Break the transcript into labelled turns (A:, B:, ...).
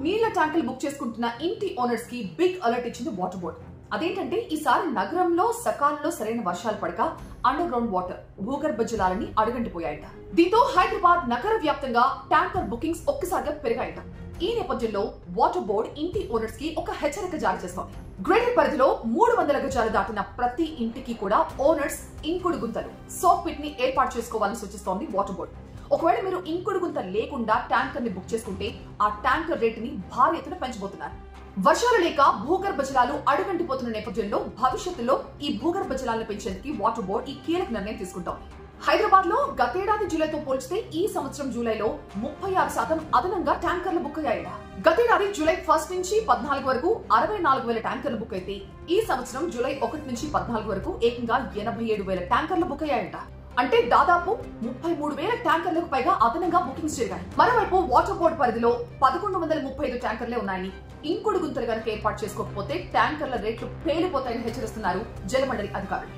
A: నీళ్ల ట్యాంకులు బుక్ చేసుకుంటున్న ఇంటి ఓనర్స్ కి బిగ్ అలర్ట్ ఇచ్చింది వాటర్ బోర్డ్. అదేంటంటే ఈసారి నగరంలో సకాలంలో సరైన వర్షాలు పడక అండర్ గ్రౌండ్ వాటర్ భూగర్భ జలాలని అడుగంటిపోయాయట. దీంతో హైదరాబాద్ నగర వ్యాప్తంగా ట్యాంకర్ బుకింగ్స్ ఒక్కసారిగా పెరిగాయట. ఈ నేపథ్యంలో వాటర్ బోర్డ్ ఇంటి ఓనర్స్ కి ఒక హెచ్చరిక జారీ చేస్తోంది. గ్రేటర్ పరిధిలో 300 గజాలు దాటిన ప్రతి ఇంటికి కూడా ఓనర్స్ ఇంకుడు గుంతలు సాక్ పిట్ ని ఏర్పాటు చేసుకోవాలని సూచిస్తోంది వాటర్ బోర్డ్. ఒకవేళ మీరు ఇంకుడు గుంత లేకుండా ట్యాంకర్ ని బుక్ చేసుకుంటే ఆ ట్యాంకర్ రేటుని భారీ ఎత్తున పెంచబోతున్నారు. వర్షాలు లేక భూగర్భ జలాలు అడుగంటిపోతున్న నేపథ్యంలో భవిష్యత్తులో ఈ భూగర్భ జలాలను పెంచేందుకు వాటర్ బోర్డ్ ఈ కీలక నిర్ణయం తీసుకుంటోంది. హైదరాబాద్ లో గతేడాది జూలైతో పోల్చితే ఈ సంవత్సరం జూలైలో 36% అదనంగా ట్యాంకర్లు బుక్ అయ్యాయట. గతేడాది జూలై 1 నుంచి 14 వరకు 64,000 ట్యాంకర్లు బుక్ అయితే ఈ సంవత్సరం జూలై 1 నుంచి 14 వరకు ఏకంగా 87,000 ట్యాంకర్లు బుక్ అయ్యాయట. అంటే దాదాపు 33,000 ట్యాంకర్లకు పైగా అదనంగా బుకింగ్స్ జరిగాయి. మరోవైపు వాటర్ బోర్డు పరిధిలో 1135 ట్యాంకర్లే ఉన్నాయని, ఇంకుడు గుంతలు కనుక ఏర్పాటు చేసుకోకపోతే ట్యాంకర్ల రేట్లు పేలిపోతాయని హెచ్చరిస్తున్నారు జలమండలి అధికారులు.